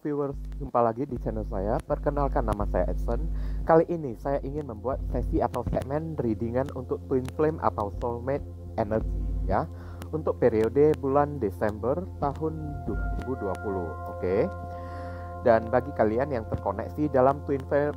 viewers, jumpa lagi di channel saya. Perkenalkan, nama saya Edson. Kali ini saya ingin membuat sesi atau segmen readingan untuk Twin Flame atau Soulmate Energy ya, untuk periode bulan Desember tahun 2020. Oke. Dan bagi kalian yang terkoneksi dalam Twin Flame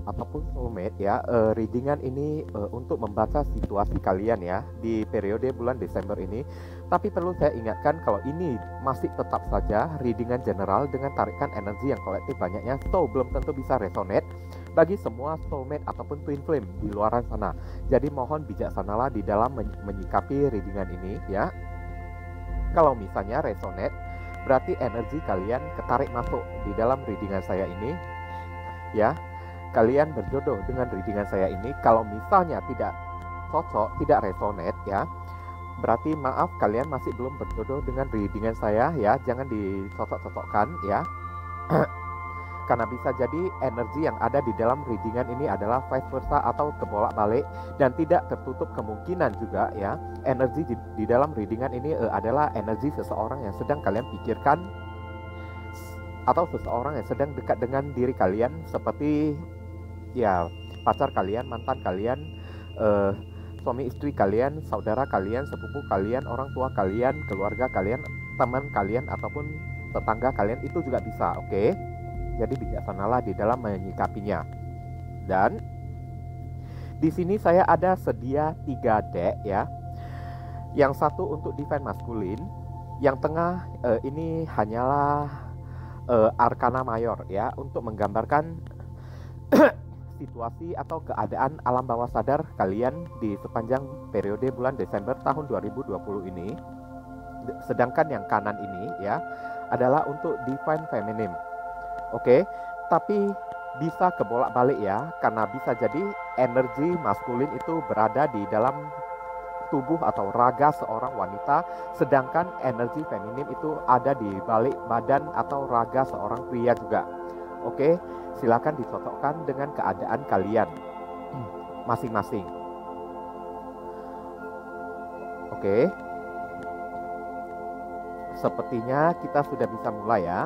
ataupun Soulmate ya, readingan ini untuk membaca situasi kalian ya di periode bulan Desember ini. Tapi perlu saya ingatkan kalau ini masih tetap saja readingan general dengan tarikan energi yang kolektif banyaknya, so belum tentu bisa resonate bagi semua soulmate ataupun twin flame di luaran sana. Jadi mohon bijaksanalah di dalam menyikapi readingan ini ya. Kalau misalnya resonate, berarti energi kalian ketarik masuk di dalam readingan saya ini ya. Kalian berjodoh dengan readingan saya ini. Kalau misalnya tidak cocok, tidak resonate ya, berarti maaf, kalian masih belum berjodoh dengan readingan saya ya. Jangan dicocok-cocokkan ya. Karena bisa jadi energi yang ada di dalam readingan ini adalah vice versa atau kebolak-balik, dan tidak tertutup kemungkinan juga ya, energi di dalam readingan ini adalah energi seseorang yang sedang kalian pikirkan, atau seseorang yang sedang dekat dengan diri kalian, seperti ya pacar kalian, mantan kalian, suami istri kalian, saudara kalian, sepupu kalian, orang tua kalian, keluarga kalian, teman kalian, ataupun tetangga kalian, itu juga bisa. Oke. Jadi bijaksanalah di dalam menyikapinya. Dan di sini saya ada sedia 3 deck ya. Yang satu untuk Divine Masculine, yang tengah ini hanyalah Arcana Mayor ya, untuk menggambarkan situasi atau keadaan alam bawah sadar kalian di sepanjang periode bulan Desember tahun 2020 ini. Sedangkan yang kanan ini ya adalah untuk Divine Feminine. Oke, tapi bisa kebolak-balik ya, karena bisa jadi energi maskulin itu berada di dalam tubuh atau raga seorang wanita, sedangkan energi feminim itu ada di balik badan atau raga seorang pria juga. Oke, silakan dicocokkan dengan keadaan kalian masing-masing. Oke. Sepertinya kita sudah bisa mulai ya.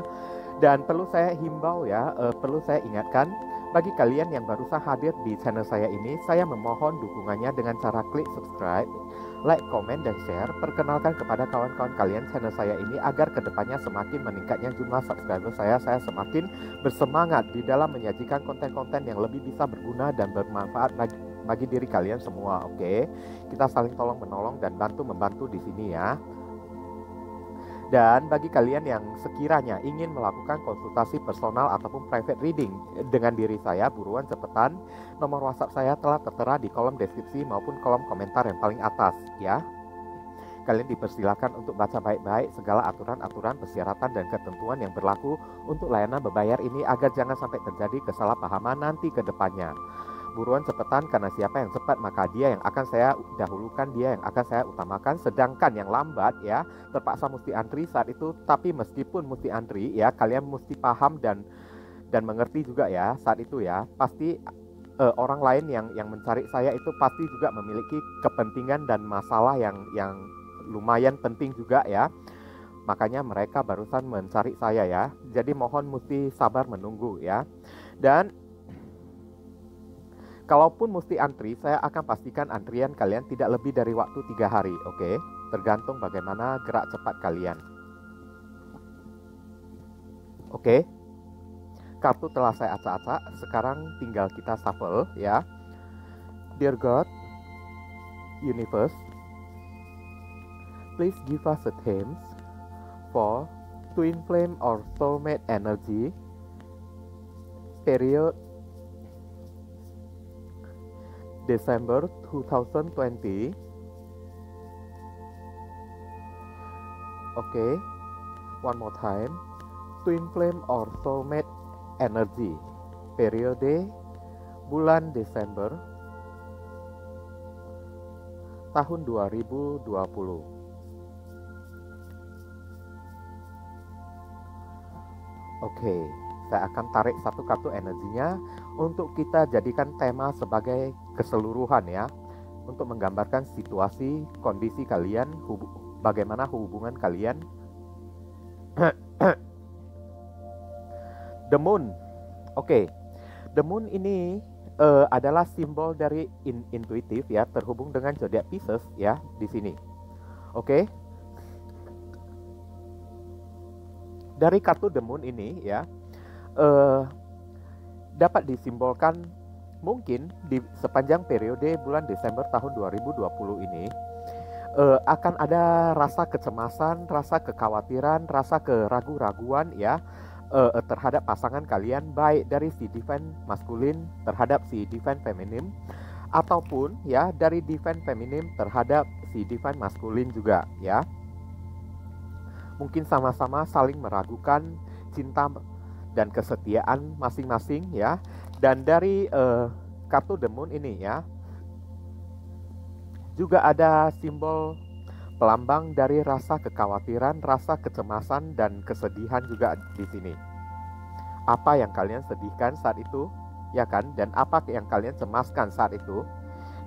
Dan perlu saya himbau ya, perlu saya ingatkan bagi kalian yang barusan hadir di channel saya ini, saya memohon dukungannya dengan cara klik subscribe, like, komen, dan share. Perkenalkan kepada kawan-kawan kalian channel saya ini agar kedepannya semakin meningkatnya jumlah subscriber saya semakin bersemangat di dalam menyajikan konten-konten yang lebih bisa berguna dan bermanfaat bagi diri kalian semua. Oke, kita saling tolong menolong dan bantu membantu di sini ya. Dan bagi kalian yang sekiranya ingin melakukan konsultasi personal ataupun private reading dengan diri saya, buruan cepetan. Nomor WhatsApp saya telah tertera di kolom deskripsi maupun kolom komentar yang paling atas ya. Kalian dipersilakan untuk baca baik-baik segala aturan-aturan, persyaratan, dan ketentuan yang berlaku untuk layanan berbayar ini agar jangan sampai terjadi kesalahpahaman nanti ke depannya. Buruan cepetan, karena siapa yang cepat maka dia yang akan saya dahulukan, dia yang akan saya utamakan. Sedangkan yang lambat ya terpaksa mesti antri saat itu. Tapi meskipun mesti antri ya, kalian mesti paham dan mengerti juga ya saat itu ya. Pasti orang lain yang mencari saya itu pasti juga memiliki kepentingan dan masalah yang lumayan penting juga ya. Makanya mereka barusan mencari saya ya. Jadi mohon mesti sabar menunggu ya. Dan kalaupun mesti antri, saya akan pastikan antrian kalian tidak lebih dari waktu 3 hari, oke? Tergantung bagaimana gerak cepat kalian. Oke? Kartu telah saya acak-acak, sekarang tinggal kita shuffle ya. Dear God, Universe, please give us a themes for Twin Flame or Soulmate Energy period December 2020. Okay, one more time. Twin Flame or Soulmate Energy periode bulan Desember tahun 2020. Oke, saya akan tarik satu kartu energinya untuk kita jadikan tema sebagai keseluruhan ya, untuk menggambarkan situasi, kondisi kalian, bagaimana hubungan kalian The Moon. Oke, The Moon ini adalah simbol dari intuitif ya, terhubung dengan zodiak Pisces ya di sini. Oke. Dari kartu The Moon ini ya dapat disimbolkan mungkin di sepanjang periode bulan Desember tahun 2020 ini akan ada rasa kecemasan, rasa kekhawatiran, rasa keraguan-raguan ya terhadap pasangan kalian, baik dari si divine maskulin terhadap si divine feminim, ataupun ya dari divine feminim terhadap si divine maskulin juga ya. Mungkin sama-sama saling meragukan cinta dan kesetiaan masing-masing ya. Dan dari kartu The Moon ini ya juga ada simbol pelambang dari rasa kekhawatiran, rasa kecemasan dan kesedihan juga di sini. Apa yang kalian sedihkan saat itu, ya kan? Dan apa yang kalian cemaskan saat itu.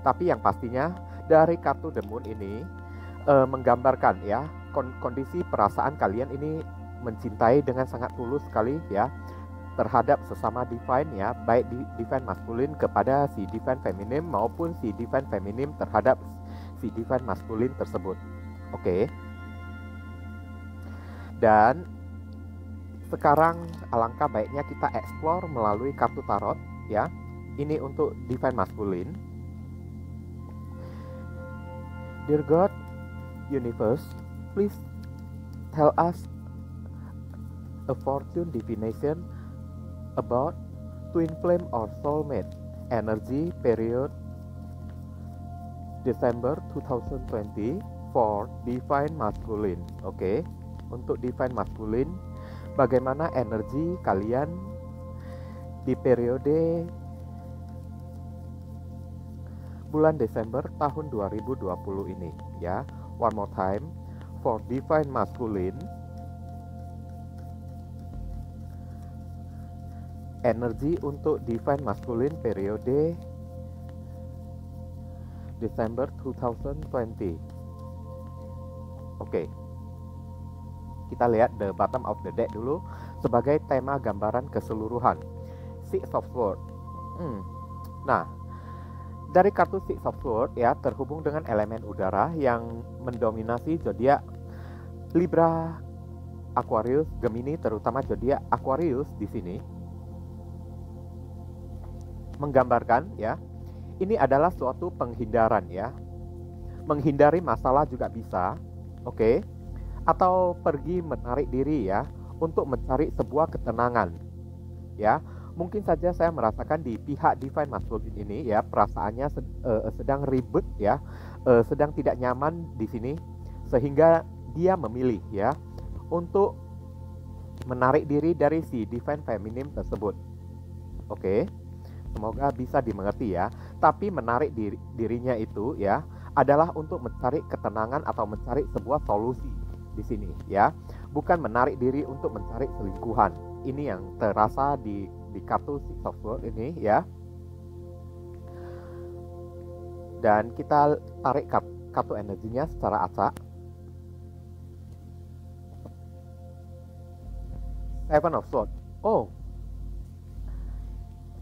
Tapi yang pastinya dari kartu The Moon ini menggambarkan ya kondisi perasaan kalian ini mencintai dengan sangat tulus sekali ya terhadap sesama divine ya, baik divine maskulin kepada si divine feminim maupun si divine feminim terhadap si divine maskulin tersebut. Oke. Dan sekarang alangkah baiknya kita explore melalui kartu tarot ya. Ini untuk divine maskulin. Dear God, Universe, please tell us a fortune divination about twin flame or soulmate energy period December 2020 for divine masculine. Oke, untuk divine masculine, bagaimana energi kalian di periode bulan Desember tahun 2020 ini ya. One more time, for divine masculine, energi untuk divine masculine periode Desember 2020. Oke. Kita lihat the bottom of the deck dulu sebagai tema gambaran keseluruhan. Six of Swords. Nah, dari kartu Six of Swords ya terhubung dengan elemen udara yang mendominasi zodiak Libra, Aquarius, Gemini, terutama zodiak Aquarius di sini menggambarkan ya ini adalah suatu penghindaran ya. Menghindari masalah juga bisa, oke? Atau pergi menarik diri ya untuk mencari sebuah ketenangan ya. Mungkin saja saya merasakan di pihak divine masculine ini ya perasaannya sedang ribet ya, sedang tidak nyaman di sini sehingga dia memilih ya untuk menarik diri dari si divine feminim tersebut. Oke. Semoga bisa dimengerti ya. Tapi menarik dirinya itu ya adalah untuk mencari ketenangan atau mencari sebuah solusi di sini ya. Bukan menarik diri untuk mencari selingkuhan. Ini yang terasa di kartu Six of Swords ini ya. Dan kita tarik kartu energinya secara acak. Seven of Swords. Oh,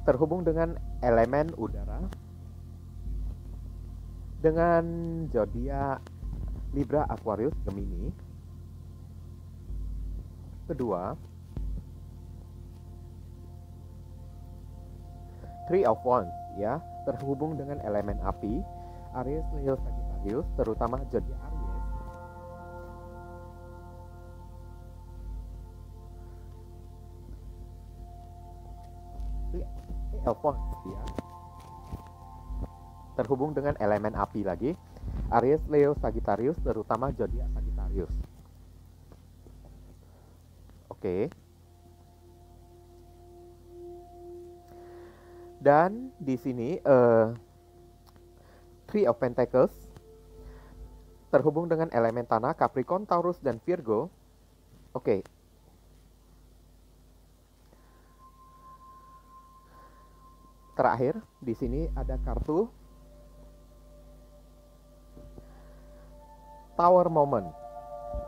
terhubung dengan elemen udara dengan zodiak Libra, Aquarius, Gemini. Kedua, Three of Wands ya, terhubung dengan elemen api, Aries, Leo, Sagittarius, terutama zodiak Aries. Three of Wands ya, terhubung dengan elemen api lagi, Aries, Leo, Sagittarius, terutama zodiak Sagittarius. Oke. Dan di sini Three of Pentacles terhubung dengan elemen tanah, Capricorn, Taurus, dan Virgo. Oke. Terakhir di sini ada kartu Tower Moment.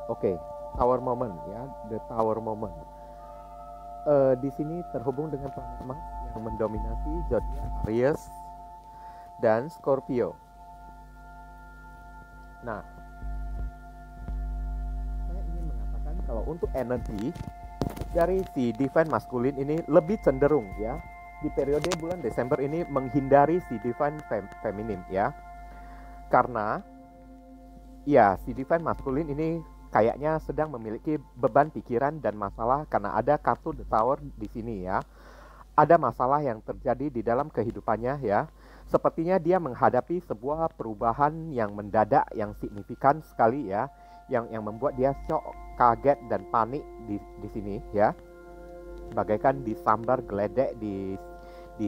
Oke, Tower Moment ya, the Tower Moment. di sini terhubung dengan planet Mars yang mendominasi zodiak Aries dan Scorpio. Nah, saya ingin mengatakan kalau untuk energi dari si divine maskulin ini lebih cenderung ya di periode bulan Desember ini menghindari si divine feminim ya. Karena ya si divine maskulin ini kayaknya sedang memiliki beban pikiran dan masalah karena ada kartu The Tower di sini ya. Ada masalah yang terjadi di dalam kehidupannya ya. Sepertinya dia menghadapi sebuah perubahan yang mendadak, yang signifikan sekali ya, yang membuat dia shock, kaget dan panik di sini ya. Bagaikan disambar geledek di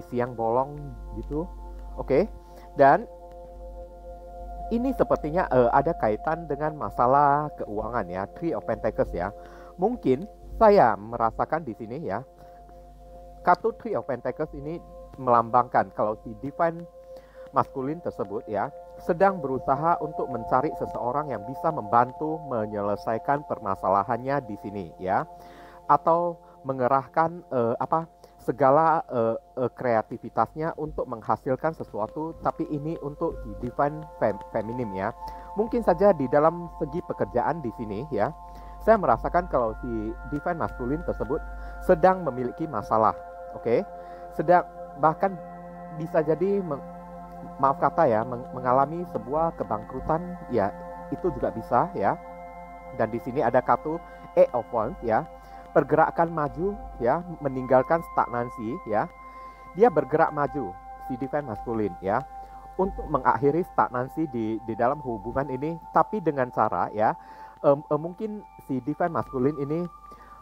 siang bolong gitu. Oke. Dan ini sepertinya ada kaitan dengan masalah keuangan ya, Three of Pentacles ya. Mungkin saya merasakan di sini ya, kartu Three of Pentacles ini melambangkan kalau si divine maskulin tersebut ya sedang berusaha untuk mencari seseorang yang bisa membantu menyelesaikan permasalahannya di sini ya, atau mengerahkan segala kreativitasnya untuk menghasilkan sesuatu, tapi ini untuk si divine feminim ya. Mungkin saja di dalam segi pekerjaan di sini ya, saya merasakan kalau si divine maskulin tersebut sedang memiliki masalah, oke? Sedang bahkan bisa jadi maaf kata ya, mengalami sebuah kebangkrutan ya, itu juga bisa ya. Dan di sini ada kartu Eight of Wands ya, pergerakan maju ya, meninggalkan stagnansi ya. Dia bergerak maju si divine maskulin ya, untuk mengakhiri stagnansi di dalam hubungan ini, tapi dengan cara ya, mungkin si divine maskulin ini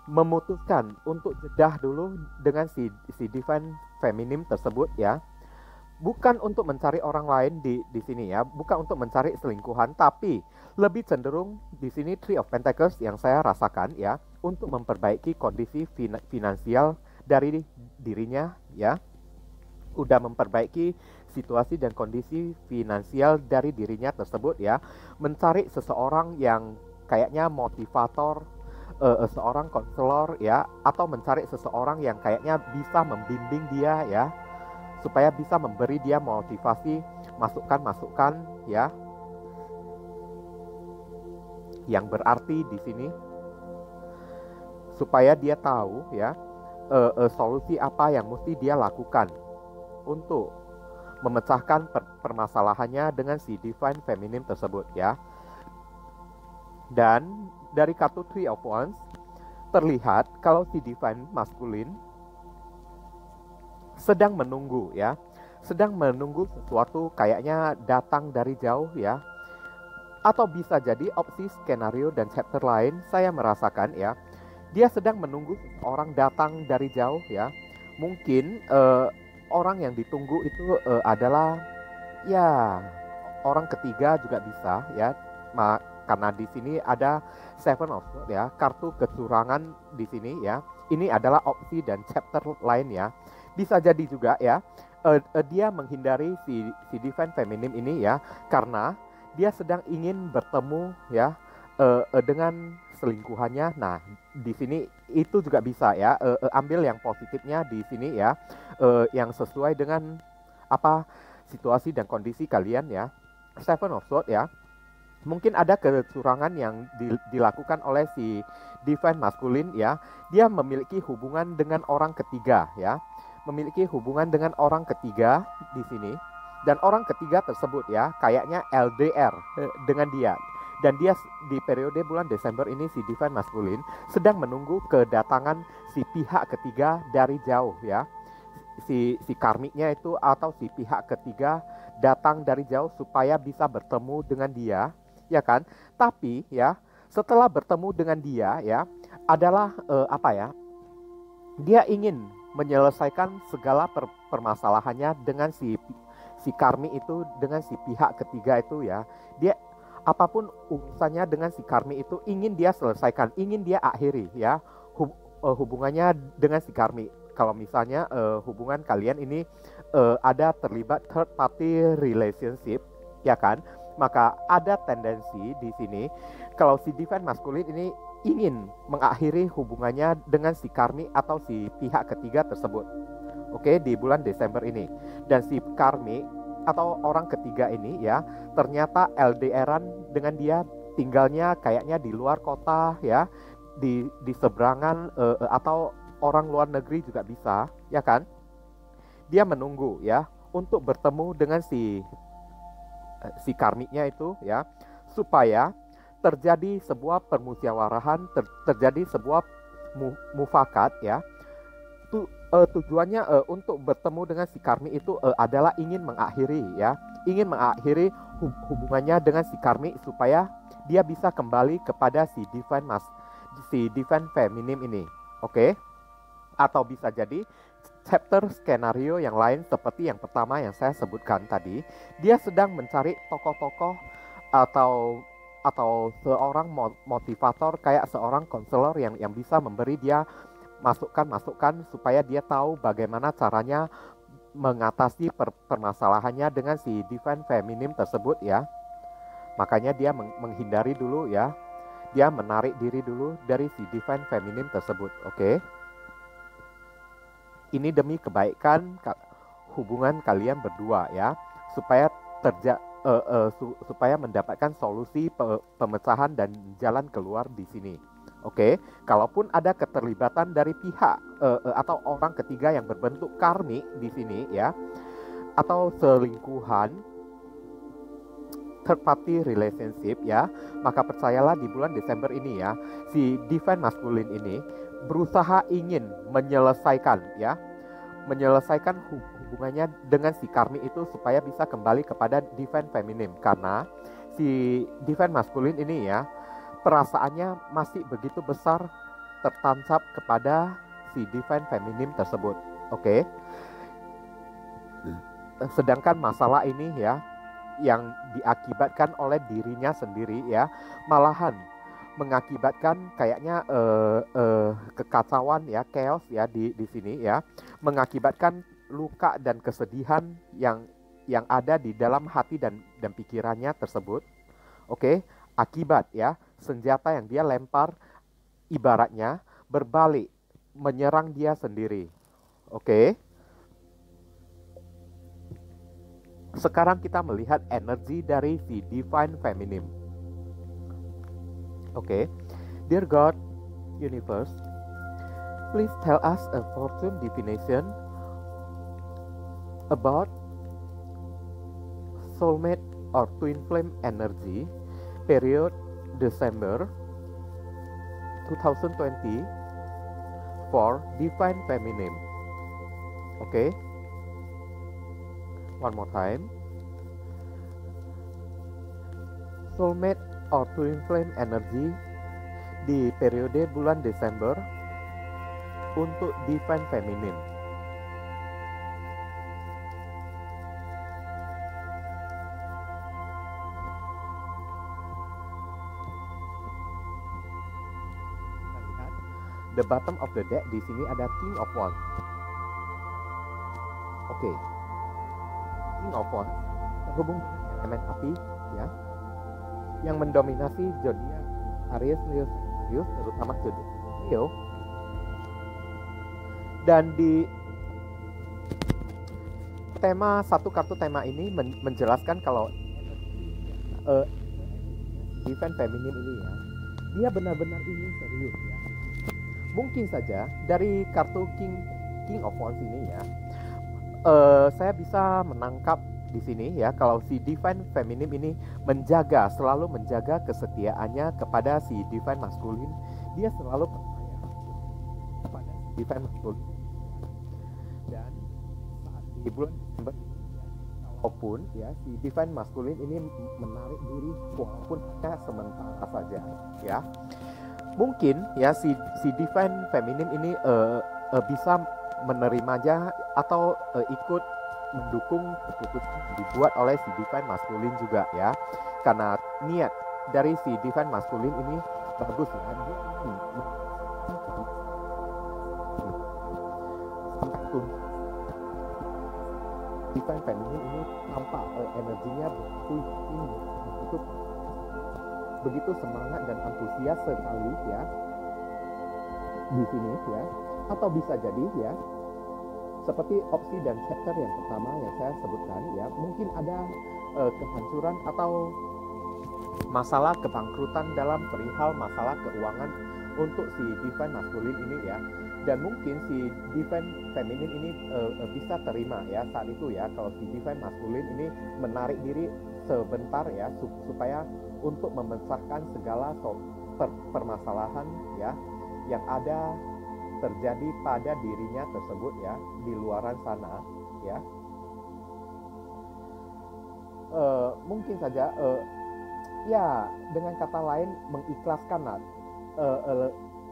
memutuskan untuk jedah dulu dengan si divine feminim tersebut ya. Bukan untuk mencari orang lain di sini ya, bukan untuk mencari selingkuhan, tapi lebih cenderung di sini Three of Pentacles yang saya rasakan ya, untuk memperbaiki kondisi finansial dari dirinya ya. Udah memperbaiki situasi dan kondisi finansial dari dirinya tersebut ya, mencari seseorang yang kayaknya motivator, seorang konselor ya, atau mencari seseorang yang kayaknya bisa membimbing dia ya, supaya bisa memberi dia motivasi, masukan-masukan ya, yang berarti di sini, supaya dia tahu ya solusi apa yang mesti dia lakukan untuk memecahkan permasalahannya dengan si divine feminim tersebut ya. Dan dari kartu Three of Wands terlihat kalau si divine maskulin sedang menunggu ya, sedang menunggu sesuatu kayaknya datang dari jauh ya, atau bisa jadi opsi skenario dan chapter lain. Saya merasakan ya, dia sedang menunggu seseorang datang dari jauh ya. Mungkin orang yang ditunggu itu adalah ya orang ketiga juga bisa ya, karena di sini ada Seven of Swords ya, kartu kecurangan di sini ya. Ini adalah opsi dan chapter lain ya. Bisa jadi juga ya, dia menghindari si divine feminim ini ya, karena dia sedang ingin bertemu ya dengan selingkuhannya. Nah, di sini itu juga bisa ya, ambil yang positifnya di sini ya, yang sesuai dengan apa situasi dan kondisi kalian ya. Seven of Swords ya, mungkin ada kecurangan yang dilakukan oleh si divine maskulin ya. Dia memiliki hubungan dengan orang ketiga ya, memiliki hubungan dengan orang ketiga di sini, dan orang ketiga tersebut ya kayaknya LDR dengan dia. Dan dia di periode bulan Desember ini si divine maskulin sedang menunggu kedatangan si pihak ketiga dari jauh ya. Si karmiknya itu atau si pihak ketiga datang dari jauh supaya bisa bertemu dengan dia, ya kan? Tapi ya, setelah bertemu dengan dia ya, adalah dia ingin menyelesaikan segala permasalahannya dengan si karmi itu, dengan si pihak ketiga itu ya. Dia apapun urusannya dengan si karmi itu ingin dia selesaikan, ingin dia akhiri ya, hubungannya dengan si karmi. Kalau misalnya hubungan kalian ini ada terlibat third party relationship, ya kan? Maka ada tendensi di sini kalau si divine maskulin ini ingin mengakhiri hubungannya dengan si karmi atau si pihak ketiga tersebut. Oke, di bulan Desember ini. Dan si karmi atau orang ketiga ini ya, ternyata LDRan dengan dia, tinggalnya kayaknya di luar kota ya, di seberangan atau orang luar negeri juga bisa, ya kan? Dia menunggu ya untuk bertemu dengan si karmiknya itu ya, supaya terjadi sebuah permusyawarahan, terjadi sebuah mufakat ya. Tujuannya untuk bertemu dengan si karmi itu adalah ingin mengakhiri ya, ingin mengakhiri hubungannya dengan si karmi supaya dia bisa kembali kepada si divine feminim ini. Oke? Atau bisa jadi chapter skenario yang lain seperti yang pertama yang saya sebutkan tadi, dia sedang mencari tokoh-tokoh atau seorang motivator, kayak seorang konselor yang bisa memberi dia masukan-masukan supaya dia tahu bagaimana caranya mengatasi permasalahannya dengan si divine feminim tersebut ya. Makanya dia menghindari dulu ya. Dia menarik diri dulu dari si divine feminim tersebut. Oke. Ini demi kebaikan hubungan kalian berdua ya, supaya supaya mendapatkan solusi pemecahan dan jalan keluar di sini. Oke, kalaupun ada keterlibatan dari pihak atau orang ketiga yang berbentuk karmik di sini ya, atau selingkuhan, third party relationship ya, maka percayalah di bulan Desember ini ya, si divine masculine ini berusaha ingin menyelesaikan hubungannya dengan si karmik itu supaya bisa kembali kepada divine feminim, karena si divine masculine ini ya, perasaannya masih begitu besar tertancap kepada si divine feminim tersebut. Oke. Sedangkan masalah ini ya, yang diakibatkan oleh dirinya sendiri ya, malahan mengakibatkan kayaknya kekacauan ya, chaos ya di sini ya, mengakibatkan luka dan kesedihan yang ada di dalam hati dan pikirannya tersebut. Oke, akibat ya senjata yang dia lempar ibaratnya berbalik menyerang dia sendiri. Oke. Sekarang kita melihat energi dari si divine feminine. Oke. Dear God, universe, please tell us a fortune divination about soulmate or twin flame energy period December 2020 for divine feminine. Okay, one more time. Soulmate or twin flame energy di periode bulan Desember untuk divine feminine. The bottom of the deck di sini ada King of Wands. Oke. King of Wands terhubung elemen api ya, yang mendominasi zodiak Aries, Leo, Sagittarius, terutama zodiak Leo. Dan di tema kartu tema ini menjelaskan kalau divine feminine ini ya, dia benar-benar ingin serius ya. Mungkin saja dari kartu King of Wands ini ya, saya bisa menangkap di sini ya, kalau si divine feminine ini selalu menjaga kesetiaannya kepada si divine masculine. Dia selalu percaya kepada si divine masculine. Dan saat di bulan Desember, walaupun ya si divine masculine ini menarik diri walaupun hanya sementara saja ya. Mungkin ya si divine feminine ini bisa menerimanya atau ikut mendukung keputusan yang dibuat oleh si divine masculine juga ya, karena niat dari si divine masculine ini bagus ya, dia sampai tuh divine feminine ini tampak energinya begitu tinggi, begitu begitu semangat dan antusias sekali ya di sini ya, atau bisa jadi ya seperti opsi dan chapter yang pertama yang saya sebutkan ya, mungkin ada kehancuran atau masalah kebangkrutan dalam perihal masalah keuangan untuk si divine maskulin ini ya, dan mungkin si divine feminin ini bisa terima ya saat itu ya, kalau si divine maskulin ini menarik diri sebentar ya supaya untuk memecahkan segala permasalahan ya yang ada terjadi pada dirinya tersebut ya di luaran sana ya. Mungkin saja ya dengan kata lain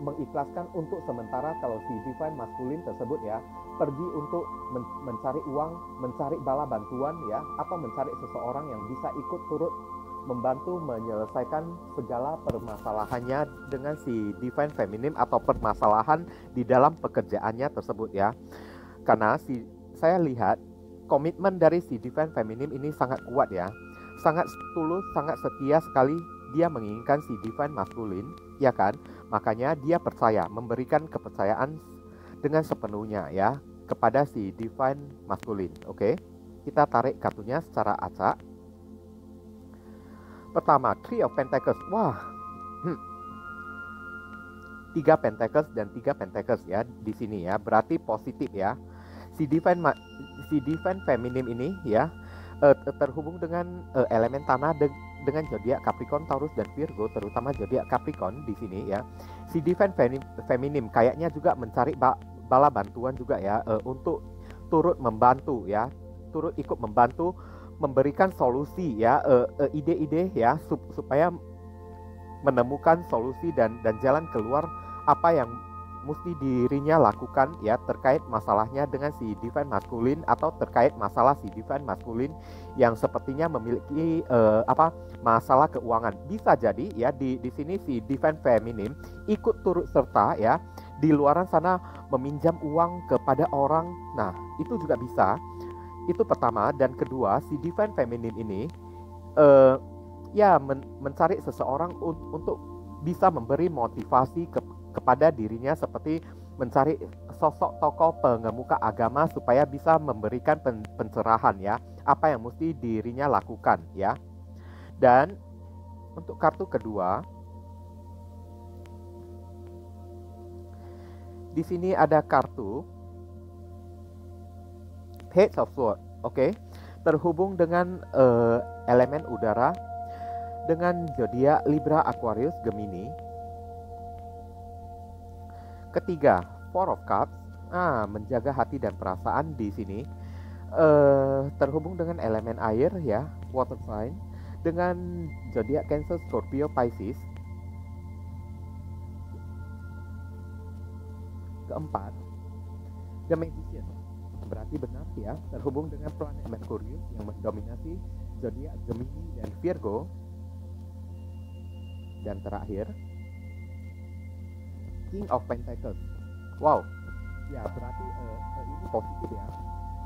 mengikhlaskan untuk sementara kalau si divine maskulin tersebut ya pergi untuk mencari uang, mencari bala bantuan ya, atau mencari seseorang yang bisa ikut turut membantu menyelesaikan segala permasalahannya dengan si divine feminim atau permasalahan di dalam pekerjaannya tersebut ya. Karena saya lihat komitmen dari si divine feminim ini sangat kuat ya, sangat tulus, sangat setia sekali dia menginginkan si divine maskulin ya kan. Makanya dia percaya, memberikan kepercayaan dengan sepenuhnya ya kepada si divine maskulin. Oke, kita tarik kartunya secara acak. Pertama, Three of Pentacles. Wah, 3 Pentacles dan 3 Pentacles ya di sini ya, berarti positif ya. Si divine feminim ini ya terhubung dengan elemen tanah dengan zodiak Capricorn, Taurus dan Virgo, terutama zodiak Capricorn di sini ya. Si divine feminim kayaknya juga mencari bala bantuan juga ya, untuk turut membantu ya, turut ikut membantu memberikan solusi ya, ide-ide ya supaya menemukan solusi dan jalan keluar apa yang mesti dirinya lakukan ya terkait masalahnya dengan si divine maskulin, atau terkait masalah si divine maskulin yang sepertinya memiliki masalah keuangan. Bisa jadi ya di sini si divine feminim ikut turut serta ya di luaran sana meminjam uang kepada orang. Nah, itu juga bisa. Itu pertama. Dan kedua, si divine feminim ini mencari seseorang untuk bisa memberi motivasi kepada dirinya, seperti mencari sosok tokoh pengemuka agama supaya bisa memberikan pencerahan ya, apa yang mesti dirinya lakukan ya. Dan untuk kartu kedua, di sini ada kartu Page of Swords, oke, terhubung dengan elemen udara dengan zodiak Libra, Aquarius, Gemini. Ketiga, Four of Cups, menjaga hati dan perasaan di sini terhubung dengan elemen air ya, water sign, dengan zodiak Cancer, Scorpio, Pisces. Keempat, The Magician, berarti benar ya, terhubung dengan planet Merkurius yang mendominasi zodiak Gemini dan Virgo. Dan terakhir, King of Pentacles. Wow, ya berarti ini positif ya,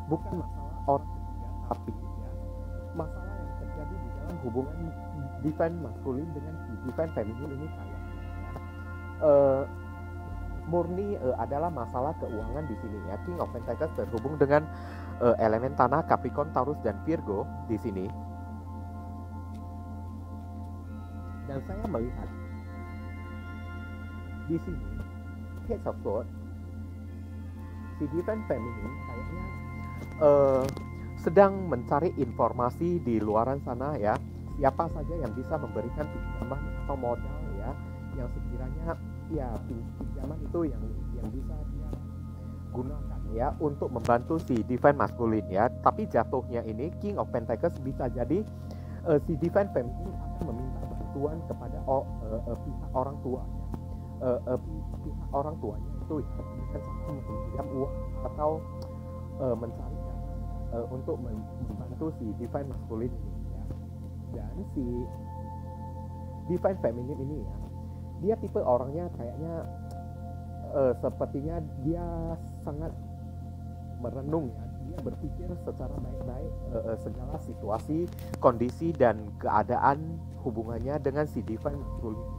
bukan masalah orang ketiga, tapi ya masalah yang terjadi di dalam hubungan divine maskulin dengan divine feminin ini kayaknya ya, murni adalah masalah keuangan di sini ya. King of Pentacles terhubung dengan elemen tanah Capricorn, Taurus dan Virgo di sini. Dan saya melihat di sini Page of Swords, si divine feminine kayaknya sedang mencari informasi di luaran sana ya, siapa saja yang bisa memberikan pinjaman atau modal ya, yang sekiranya ya pinjaman itu yang bisa dia gunakan ya untuk membantu si divine maskulin ya. Tapi jatuhnya ini King of Pentacles bisa jadi si divine feminine akan meminta bantuan kepada pihak orang tua ya. Pihak orang tuanya itu ya dengan cara meminjam uang atau mencari untuk membantu si divine maskulin ini ya. Dan si divine feminine ini ya, dia tipe orangnya kayaknya sepertinya dia sangat merenung ya, dia berpikir secara baik-baik segala situasi, kondisi dan keadaan hubungannya dengan si divine masculine.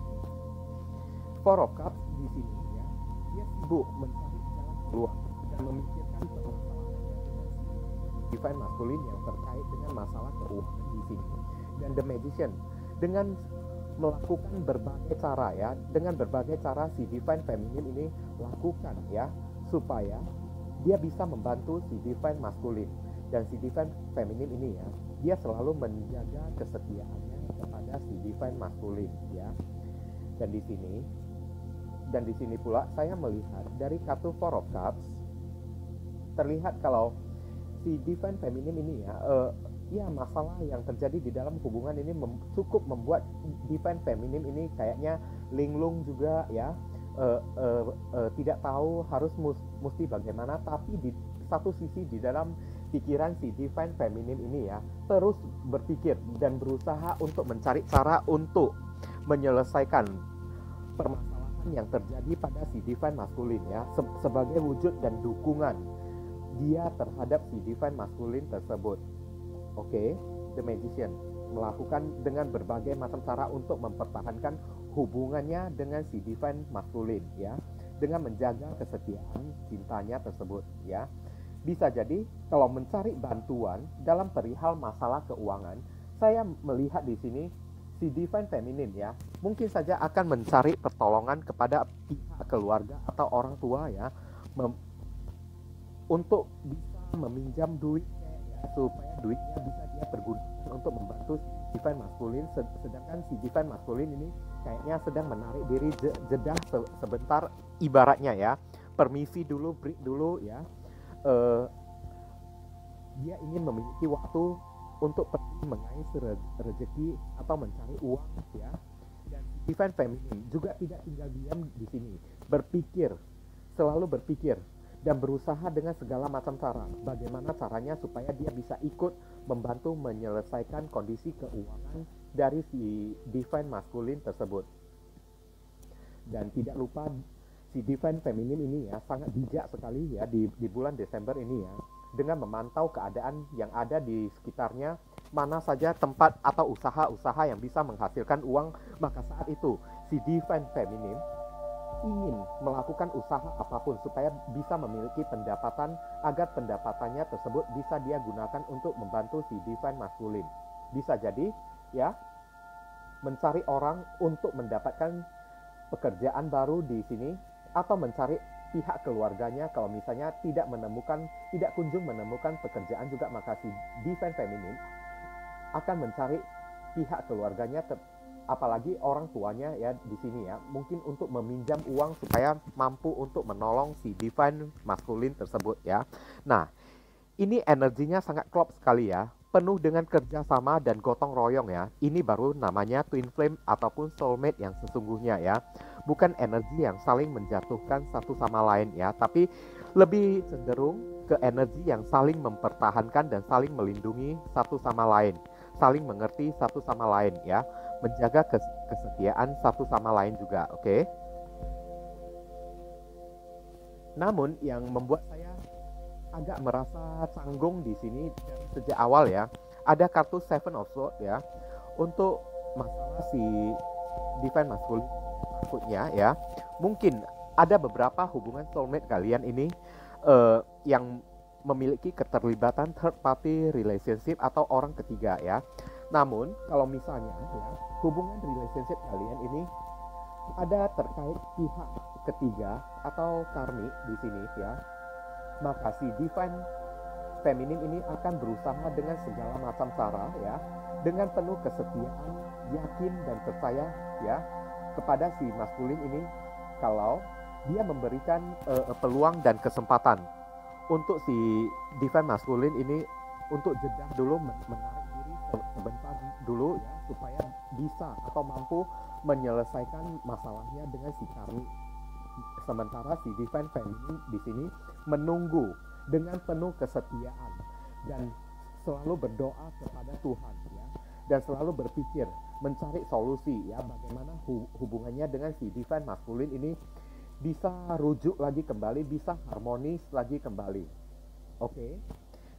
Four of Cups di sini ya, dia sibuk mencari jalan keluar dan memikirkan permasalahannya dengan si divine masculine yang terkait dengan masalah keuangan di sini. Dan The Magician dengan melakukan berbagai cara ya, dengan berbagai cara si divine feminine ini lakukan ya, supaya dia bisa membantu si divine masculine. Dan si divine feminine ini ya, dia selalu menjaga kesetiaannya kepada si divine masculine ya. Dan di sini pula saya melihat dari kartu Four of Cups terlihat kalau si divine feminine ini ya, ya masalah yang terjadi di dalam hubungan ini cukup membuat divine feminine ini kayaknya linglung juga ya, tidak tahu harus mesti bagaimana. Tapi di satu sisi di dalam pikiran si divine feminine ini ya, terus berpikir dan berusaha untuk mencari cara untuk menyelesaikan permasalahan yang terjadi pada si divine masculine ya, sebagai wujud dan dukungan dia terhadap si divine masculine tersebut. Oke, The Magician melakukan dengan berbagai macam cara untuk mempertahankan hubungannya dengan si divine masculine ya, dengan menjaga kesetiaan cintanya tersebut ya. Bisa jadi kalau mencari bantuan dalam perihal masalah keuangan, saya melihat di sini si divine feminine ya, mungkin saja akan mencari pertolongan kepada pihak keluarga atau orang tua ya, untuk bisa meminjam duit ya, supaya duitnya bisa dia pergunakan untuk membantu si divine masculine. Sedangkan si divine masculine ini kayaknya sedang menarik diri, jeda sebentar, ibaratnya ya, permisi dulu, break dulu ya. Dia ingin memiliki waktu untuk pergi mengais rezeki atau mencari uang ya. Dan divine feminine juga tidak tinggal diam di sini, selalu berpikir dan berusaha dengan segala macam cara bagaimana caranya supaya dia bisa ikut membantu menyelesaikan kondisi keuangan dari si divine masculine tersebut. Dan tidak lupa si divine feminine ini ya sangat bijak sekali ya di bulan Desember ini ya, dengan memantau keadaan yang ada di sekitarnya, mana saja tempat atau usaha-usaha yang bisa menghasilkan uang, maka saat itu si divine feminine ingin melakukan usaha apapun supaya bisa memiliki pendapatan, agar pendapatannya tersebut bisa dia gunakan untuk membantu si divine masculine. Bisa jadi ya, mencari orang untuk mendapatkan pekerjaan baru di sini, atau mencari pihak keluarganya kalau misalnya tidak kunjung menemukan pekerjaan juga, maka si divine feminine akan mencari pihak keluarganya, apalagi orang tuanya ya di sini ya, mungkin untuk meminjam uang supaya mampu untuk menolong si divine masculine tersebut ya. Nah, ini energinya sangat klop sekali ya, penuh dengan kerjasama dan gotong royong ya. Ini baru namanya twin flame ataupun soulmate yang sesungguhnya ya. Bukan energi yang saling menjatuhkan satu sama lain ya, tapi lebih cenderung ke energi yang saling mempertahankan dan saling melindungi satu sama lain, saling mengerti satu sama lain ya, menjaga kesetiaan satu sama lain juga. Oke. Namun yang membuat saya agak merasa canggung di sini dari sejak awal ya, ada kartu Seven of Swords ya, untuk masalah si divine masculine. Takutnya ya, mungkin ada beberapa hubungan soulmate kalian ini yang memiliki keterlibatan third party relationship atau orang ketiga ya. Namun kalau misalnya ya, hubungan relationship kalian ini ada terkait pihak ketiga atau karmik di sini ya, maka si divine feminine ini akan berusaha dengan segala macam cara ya, dengan penuh kesetiaan, yakin dan percaya ya kepada si maskulin ini, kalau dia memberikan peluang dan kesempatan untuk si divine maskulin ini untuk jeda dulu, menarik diri sebentar dulu ya, supaya bisa atau mampu menyelesaikan masalahnya dengan si karmi. Sementara si divine feminine di sini menunggu dengan penuh kesetiaan dan selalu berdoa kepada Tuhan ya, dan selalu berpikir mencari solusi ya, bagaimana hubungannya dengan si divine maskulin ini bisa rujuk lagi kembali, bisa harmonis lagi kembali. Oke.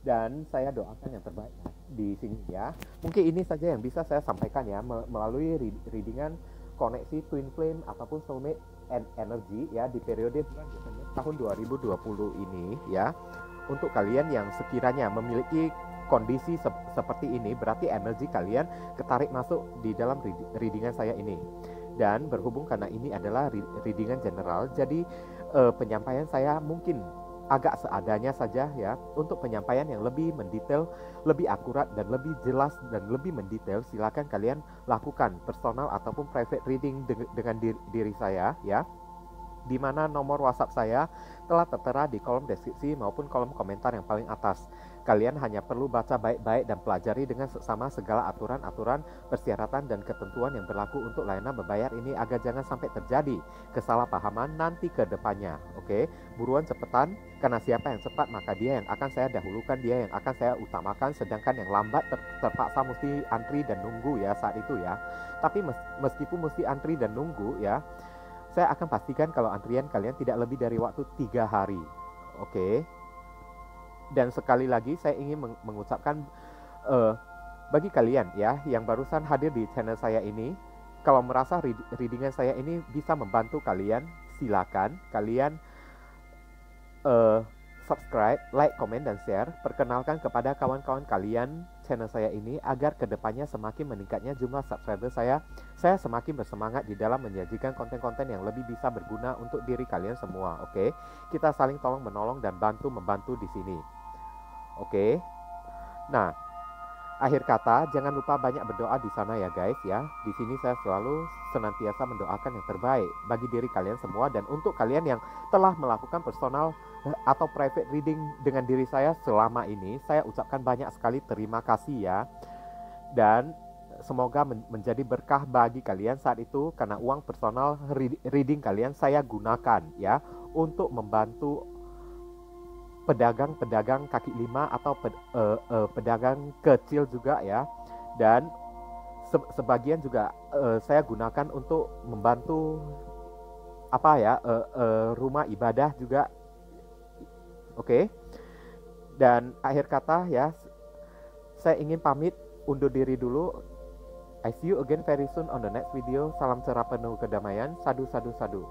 dan saya doakan yang terbaik di sini ya. Mungkin ini saja yang bisa saya sampaikan ya melalui readingan koneksi twin flame ataupun soulmate and energy ya di periode bulan Desember tahun 2020 ini ya. Untuk kalian yang sekiranya memiliki kondisi seperti ini, berarti energi kalian ketarik masuk di dalam readingan saya ini. Dan berhubung karena ini adalah readingan general, jadi penyampaian saya mungkin agak seadanya saja ya. Untuk penyampaian yang lebih mendetail, lebih akurat dan lebih jelas dan lebih mendetail, silakan kalian lakukan personal ataupun private reading dengan diri saya ya, di mana nomor WhatsApp saya telah tertera di kolom deskripsi maupun kolom komentar yang paling atas. Kalian hanya perlu baca baik-baik dan pelajari dengan seksama segala aturan-aturan, persyaratan dan ketentuan yang berlaku untuk layanan berbayar ini agar jangan sampai terjadi kesalahpahaman nanti ke depannya. Oke, buruan cepetan, karena siapa yang cepat maka dia yang akan saya dahulukan, dia yang akan saya utamakan, sedangkan yang lambat terpaksa mesti antri dan nunggu ya saat itu ya. Tapi meskipun mesti antri dan nunggu ya, saya akan pastikan kalau antrian kalian tidak lebih dari waktu 3 hari. Oke. Dan sekali lagi saya ingin mengucapkan bagi kalian ya yang barusan hadir di channel saya ini, kalau merasa readingan saya ini bisa membantu kalian, silakan kalian subscribe, like, komen, dan share. Perkenalkan kepada kawan-kawan kalian channel saya ini agar kedepannya semakin meningkatnya jumlah subscriber saya semakin bersemangat di dalam menyajikan konten-konten yang lebih bisa berguna untuk diri kalian semua. Oke, kita saling tolong menolong dan bantu membantu di sini. Oke, nah akhir kata jangan lupa banyak berdoa di sana ya guys ya. Di sini saya selalu senantiasa mendoakan yang terbaik bagi diri kalian semua, dan untuk kalian yang telah melakukan personal atau private reading dengan diri saya selama ini, saya ucapkan banyak sekali terima kasih ya. Dan semoga menjadi berkah bagi kalian saat itu, karena uang personal reading kalian saya gunakan ya untuk membantu pedagang-pedagang kaki lima atau pedagang kecil juga ya. Dan sebagian juga saya gunakan untuk membantu rumah ibadah juga. Oke. Dan akhir kata ya, saya ingin pamit undur diri dulu. I see you again very soon on the next video. Salam cerah penuh kedamaian. Sadu, sadu, sadu.